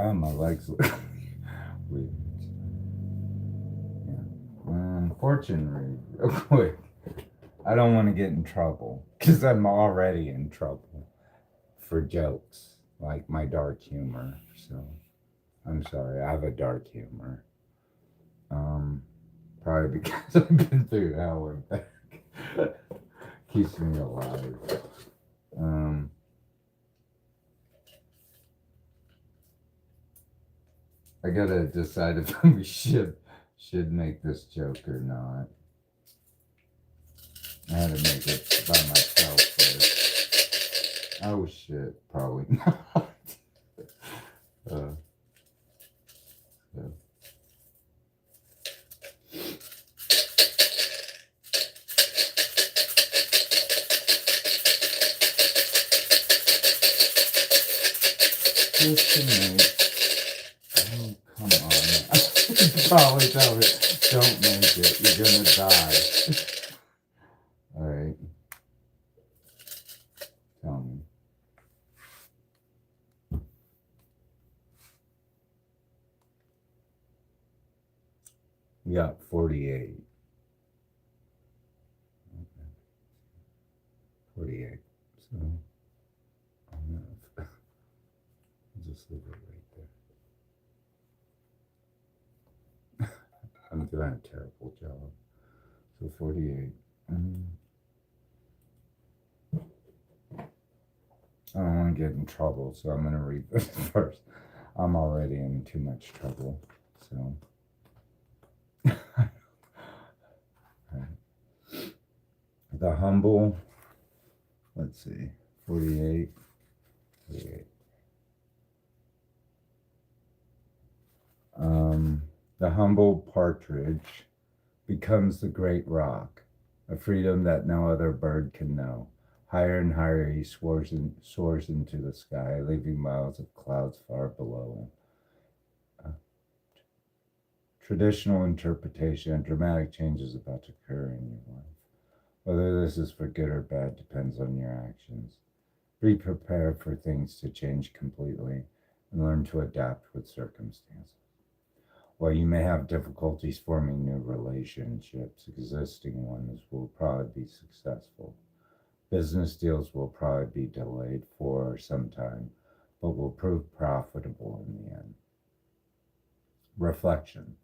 God, my legs look weird. Yeah. Fortune read, real quick. I don't want to get in trouble because I'm already in trouble for jokes, like my dark humor. So I'm sorry, I have a dark humor. Probably because I've been through hell and back. Keeps me alive. I gotta decide if we should make this joke or not. I had to make it by myself first. Oh shit, probably not. uh, so. Just to make. Oh, come on. Probably tell me, don't make it. You're gonna die. Alright. Tell me. We got 48. 48. So, I'll just leave it right there. I'm doing a terrible job. So 48. I don't want to get in trouble, so I'm going to read this first. I'm already in too much trouble, so. The humble, let's see, 48. The humble partridge becomes the great rock, a freedom that no other bird can know. Higher and higher he soars into the sky, leaving miles of clouds far below. Traditional interpretation and dramatic changes about to occur in your life. Whether this is for good or bad depends on your actions. Be prepared for things to change completely and learn to adapt with circumstances. While you may have difficulties forming new relationships, existing ones will probably be successful. Business deals will probably be delayed for some time, but will prove profitable in the end. Reflection.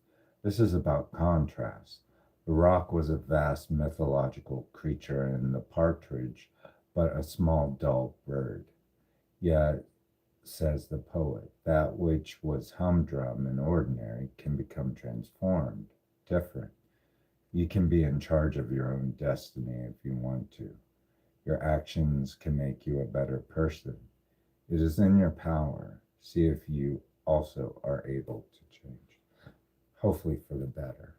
This is about contrast. The rock was a vast mythological creature and the partridge but a small dull bird. Yet, says the poet, that which was humdrum and ordinary can become transformed, different. You can be in charge of your own destiny if you want to. Your actions can make you a better person. It is in your power. See if you also are able to change. Hopefully for the better.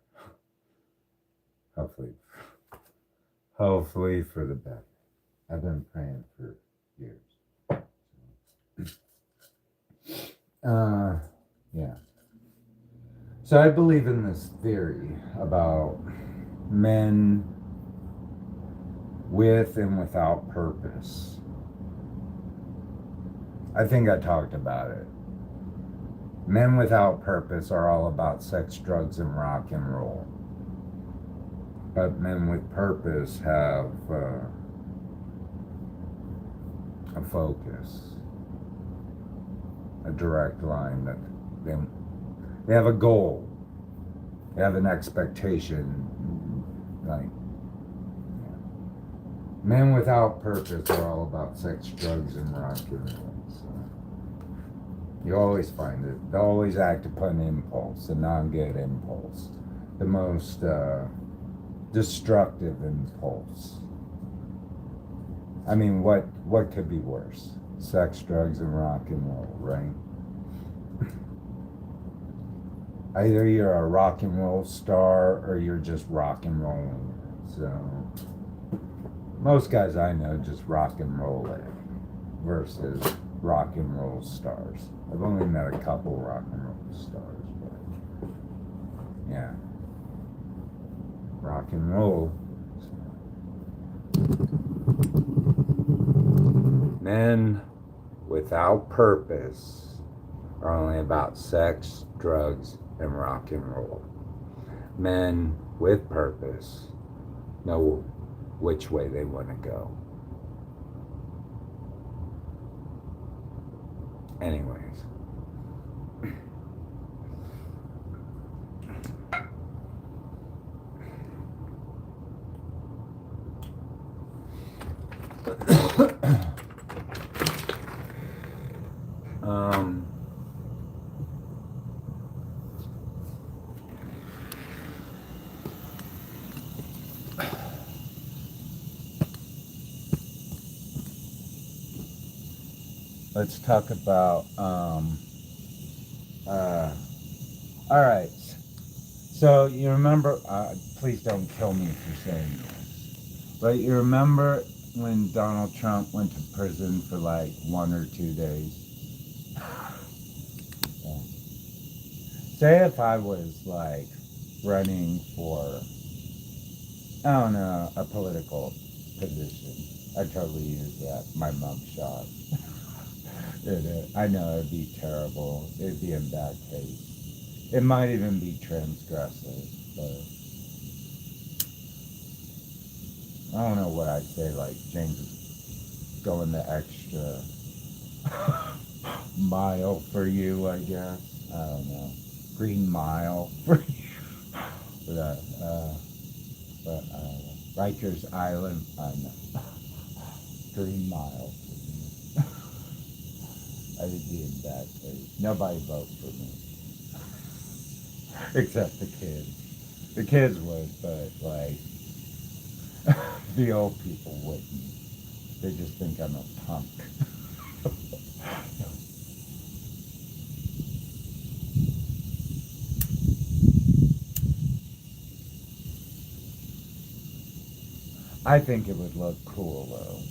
Hopefully for the better. I've been praying for years. Yeah. So I believe in this theory about men with and without purpose. I think I talked about it. Men without purpose are all about sex, drugs, and rock and roll. But men with purpose have a focus, a direct line that they have a goal, they have an expectation. Like, yeah. Men without purpose are all about sex, drugs, and rock and roll. So you always find it. They always act upon impulse, a non-good impulse, the most destructive impulse. I mean, what could be worse? Sex, drugs, and rock and roll, right? Either you're a rock and roll star or you're just rock and rolling. So most guys I know just rock and roll it versus rock and roll stars. I've only met a couple rock and roll stars, but yeah. Rock and roll. Men without purpose are only about sex, drugs, and rock and roll. Men with purpose know which way they want to go. Anyways. Let's talk about, all right. So you remember, please don't kill me for saying this, but you remember when Donald Trump went to prison for like 1 or 2 days? Yeah. Say if I was like running for, I don't know, a political position. I totally use that, my mugshot. I know it'd be terrible. It'd be in bad taste. It might even be transgressive, but I don't know what I'd say, like James is going the extra mile for you, I guess. I don't know. Green mile for you. But Rikers Island, I know. Green mile for me. I would be in bad taste. Nobody vote for me. Except the kids. The kids would, but like, the old people wouldn't. They just think I'm a punk. I think it would look cool though,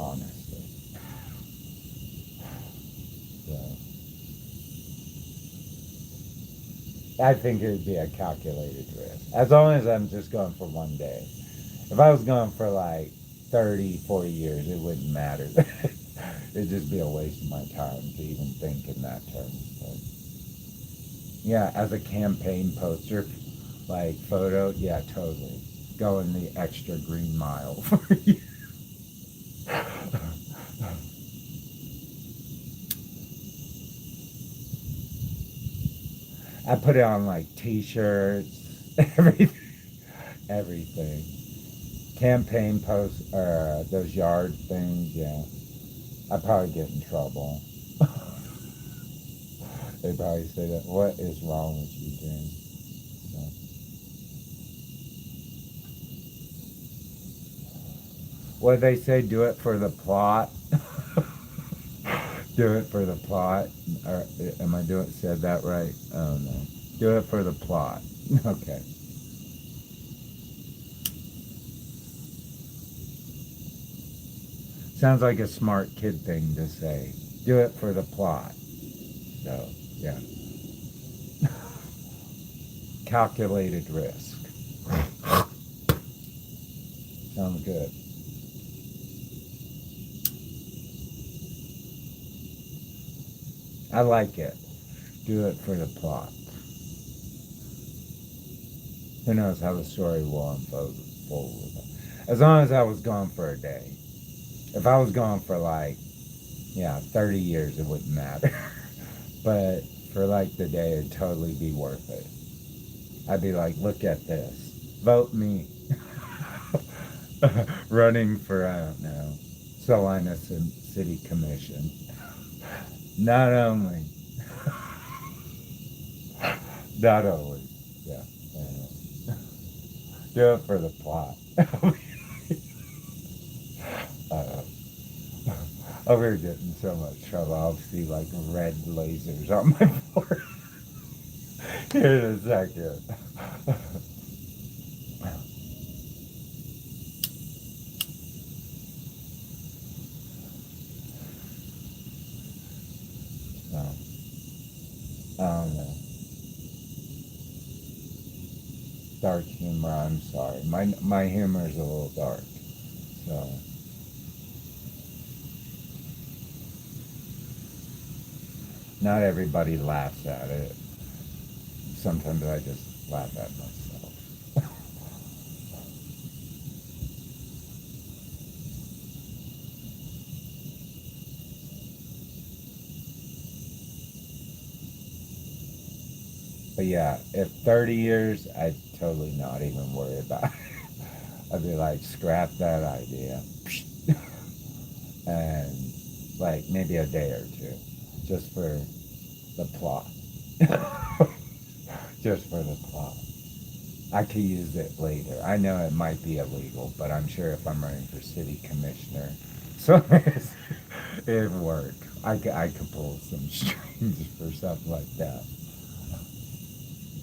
honestly. So, I think it would be a calculated risk. As long as I'm just going for 1 day. If I was going for like 30, 40 years, it wouldn't matter. It'd just be a waste of my time to even think in that terms. But yeah, as a campaign poster, like photo, yeah, totally. Going the extra green mile for you. I put it on like t-shirts, everything. Campaign posts, or those yard things, yeah. I'd probably get in trouble. They'd probably say that, what is wrong with you, James? So, what did they say? Do it for the plot? Do it for the plot? Or am I said that right? I don't know. Do it for the plot. Okay. Sounds like a smart kid thing to say. Do it for the plot. So, yeah. Calculated risk. Sounds good. I like it. Do it for the plot. Who knows how the story will unfold. As long as I was gone for a day. If I was gone for like, 30 years, it wouldn't matter. But for like the day, it'd totally be worth it. I'd be like, look at this. Vote me. Running for, I don't know, Salina City Commission. Not only, yeah. Do it for the plot. Over here getting so much trouble. I'll see like red lasers on my forehead. Here in a second. No. I don't know. Dark humor, I'm sorry. My humor is a little dark. So. Not everybody laughs at it. Sometimes I just laugh at myself. But yeah, if 30 years, I'd totally not even worry about it. I'd be like, scrap that idea. And like maybe a day or two, just for the plot. Just for the plot. I could use it later. I know it might be illegal, but I'm sure if I'm running for city commissioner, so it'd work. I could pull some strings for something like that.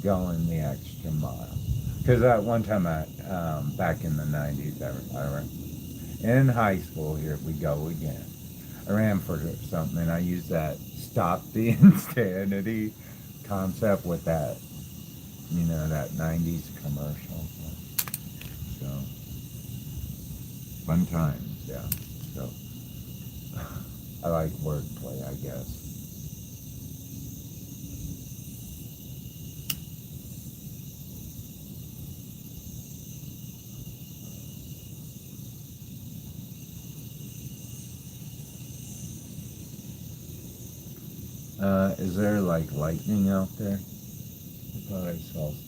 Going the extra mile. Because at one time, back in the 90s, in high school, here we go again. I ran for something and I used that stop the insanity concept with that, that 90s commercial. So, fun times, yeah. So, I like wordplay, I guess. Is there like lightning out there? I thought I saw some.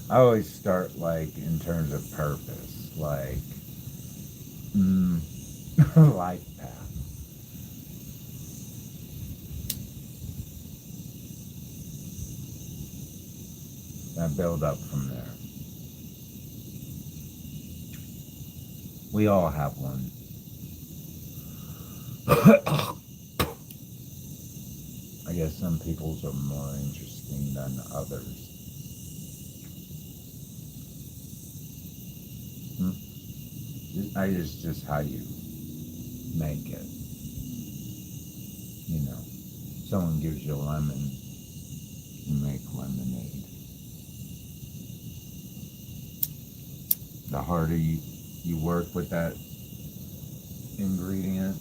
I always start like in terms of purpose, like life path. I build up from there. We all have one. I guess some people's are more interesting than others. I guess just how you make it. Someone gives you a lemon, you make lemonade. The harder you work with that ingredient,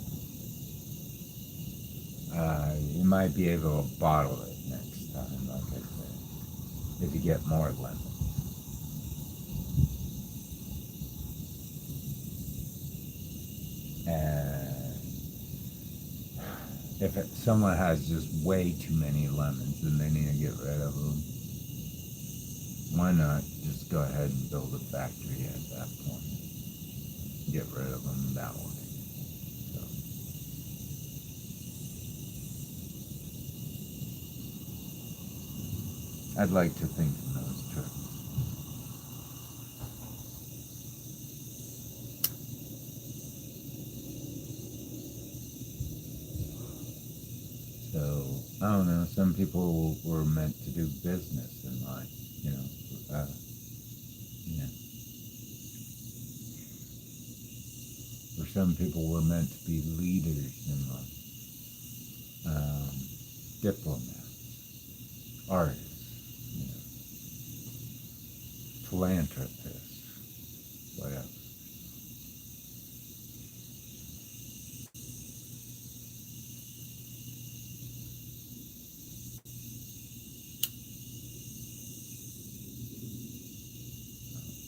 you might be able to bottle it next time, like I said, if you get more lemon. And if someone has just way too many lemons and they need to get rid of them, why not just go ahead and build a factory at that point? Get rid of them that way. So. I'd like to think in those terms. So, I don't know, some people were meant to do business in life, yeah. Or some people were meant to be leaders in life, diplomats, artists, philanthropists, whatever.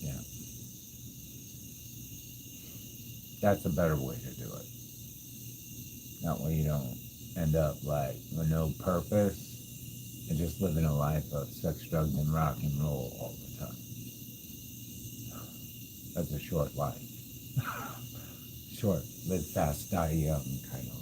Yeah, that's a better way to do it. That way you don't end up like with no purpose and just living a life of sex, drugs, and rock and roll all the time. That's a short life. Short, live fast, die young kind of life.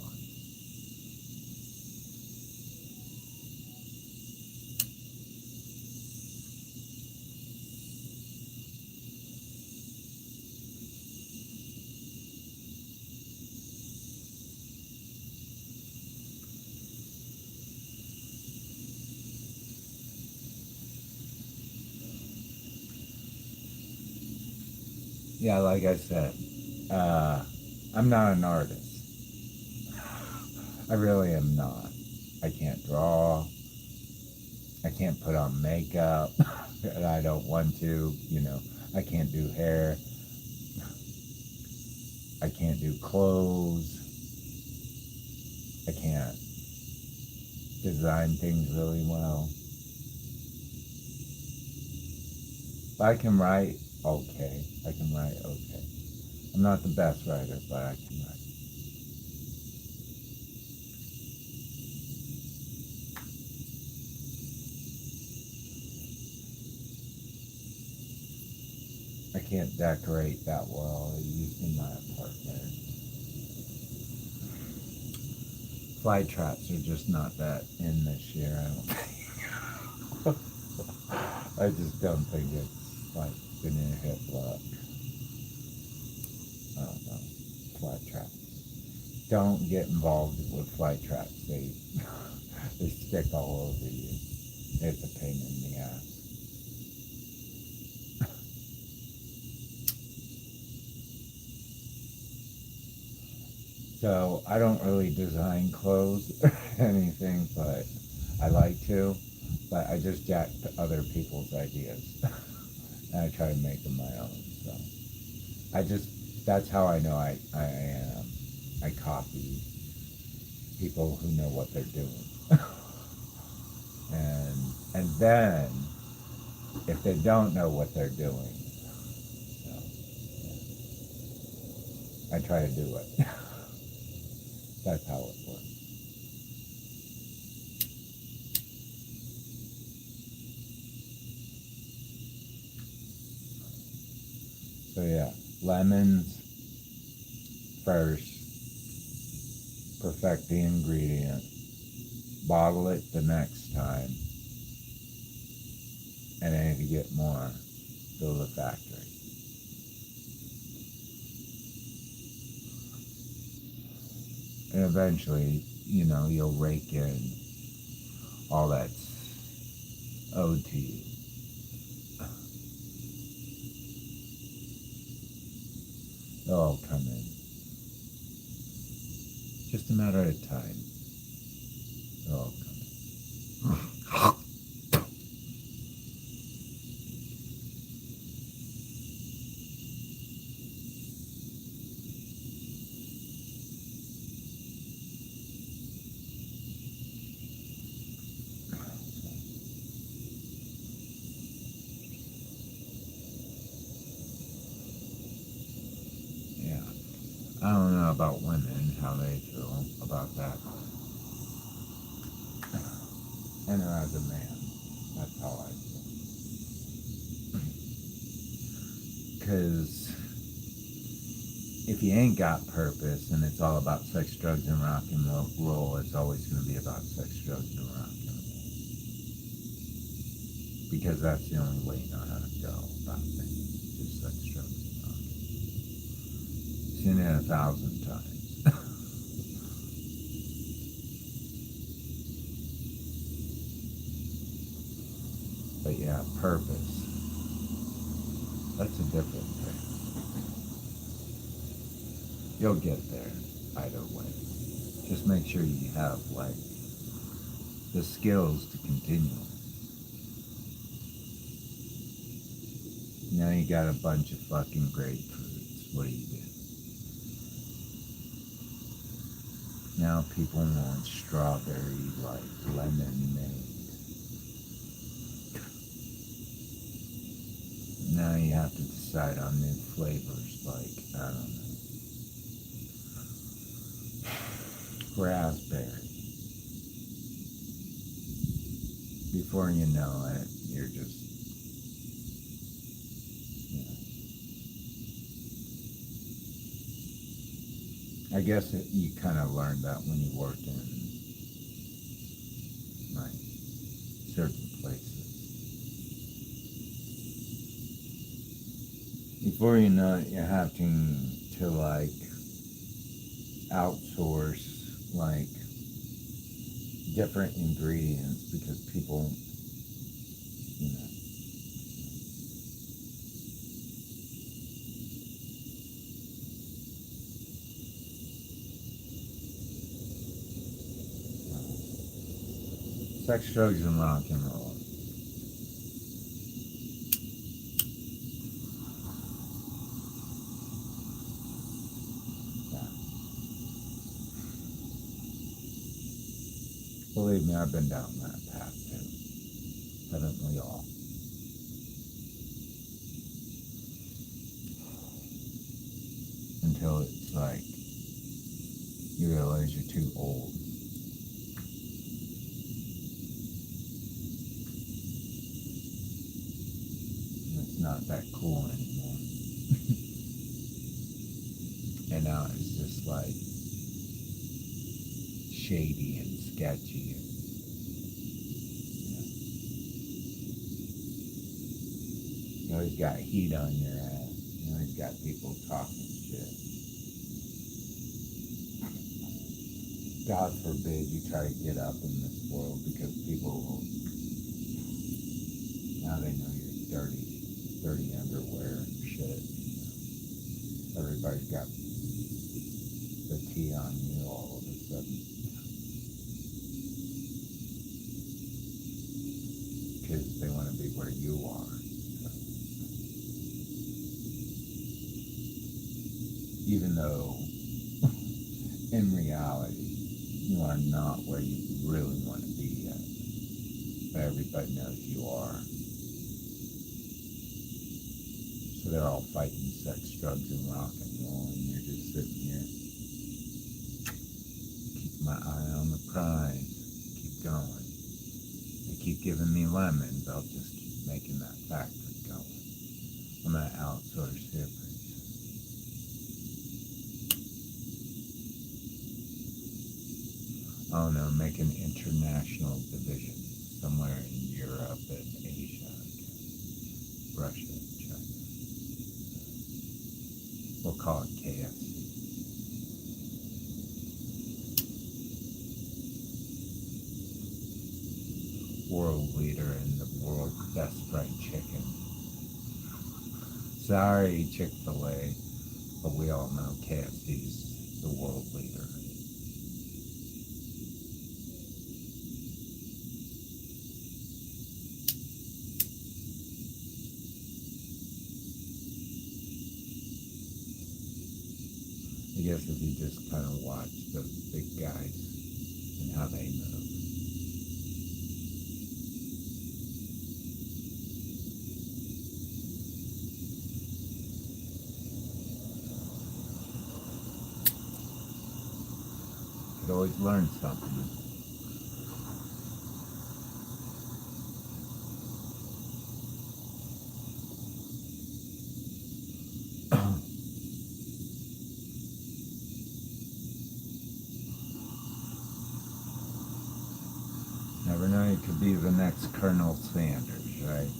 Yeah, like I said, I'm not an artist. I really am not. I can't draw. I can't put on makeup, and I don't want to. I can't do hair. I can't do clothes. I can't design things really well. But I can write okay. I can write okay. I'm not the best writer, but I can write. I can't decorate that well in my apartment. Fly traps are just not that in this year, I don't think. I just don't think it's like gonna hit luck. I don't know. Fly traps. Don't get involved with fly traps. They stick all over you. It's a pain in the ass. So I don't really design clothes or anything, but I like to. But I just jack other people's ideas. And I try to make them my own. So that's how I know I am. I copy people who know what they're doing. and then if they don't know what they're doing, so, yeah, I try to do it. That's how it works. So yeah, lemons first, perfect the ingredient, bottle it the next time, and then if you get more, go to the factory. And eventually, you'll rake in all that's owed to you. They'll all come in. Just a matter of time. They'll all come in. Yeah. I don't know about women, how they feel about that. And as a man, that's how I feel. Because if you ain't got purpose and it's all about sex, drugs, and rock and roll, it's always going to be about sex, drugs, and rock and roll. Because that's the only way you know how to go about things. Just sex, drugs, and rock. Seen it 1,000 times. But yeah, purpose. That's a different thing. You'll get there either way. Just make sure you have, the skills to continue. Now you got a bunch of fucking grapefruits. What do you do? Now people want strawberry, lemonade. Now you have to decide on new flavors, I don't know, raspberry. Before you know it, you're just, I guess you kind of learned that when you work in, certain places. Before you know it, you're having to, outsource, different ingredients because people, sex, drugs, and rock and roll. Believe me, I've been down that path too. Haven't we all? Until it's like you realize you're too old. And it's not that cool anymore. And now it's just like shady and sketchy. And, you always got heat on your ass. You always got people talking shit. God forbid you try to get up in this world because people will, now they know you're dirty underwear and shit. Everybody's got the tea on you all of a sudden. Because they want to be where you are. So. Even though, in reality, you are not where you really want to be yet. But everybody knows you are. So they're all fighting sex, drugs, and rock and roll, and you're just sitting here. Keep my eye on the prize. Keep going. They keep giving me lemons, I'll just keep making that factory going. I'm going to outsource hippies. Oh no, make an international division somewhere in Europe and Asia, Russia, China. We'll call it KFC. World leader in the world's best fried chicken. Sorry, Chick-fil-A, but we all know KFC's the world leader. I guess if you just kind of watch those big guys and how they move. You could always learn something. Never know, you could be the next Colonel Sanders, right?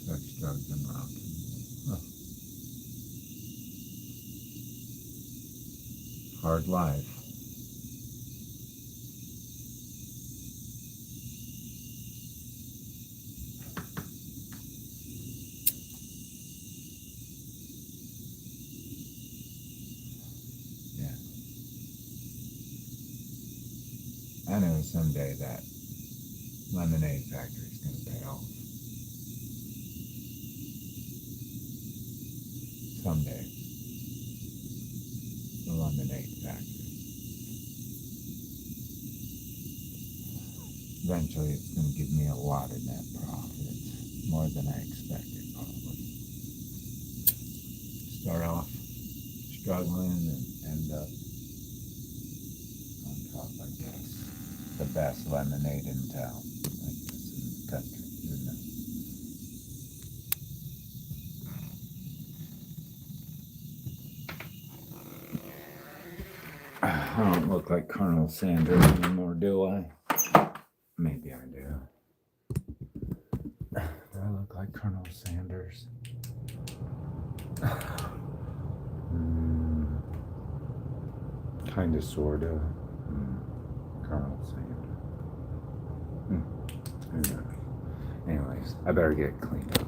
Sex, drugs, and rock and roll. Hard life. Yeah. I know someday that lemonade factory's going to pay off. Someday. The lemonade factory. Eventually it's going to give me a lot of net profits. More than I expected, probably. start off struggling and end up on top, I guess. The best lemonade in town, I guess, in the country. Who knows? I don't look like Colonel Sanders anymore, do I? Maybe I do. Do I look like Colonel Sanders? Kind of, sort of. Colonel Sanders. Who knows? Anyways, I better get cleaned up.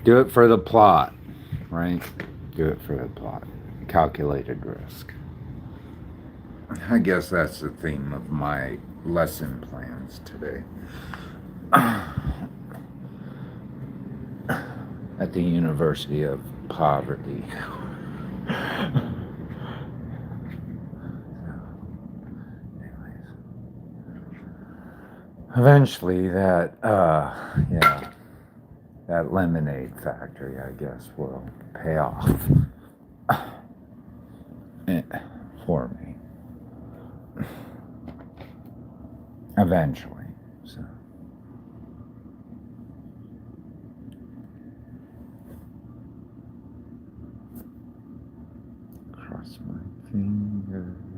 Do it for the plot, right? Do it for the plot. Calculated risk. I guess that's the theme of my lesson plans today. At the University of Poverty. Eventually that, that lemonade factory, I guess, will pay off for me. Eventually, so. Cross my fingers.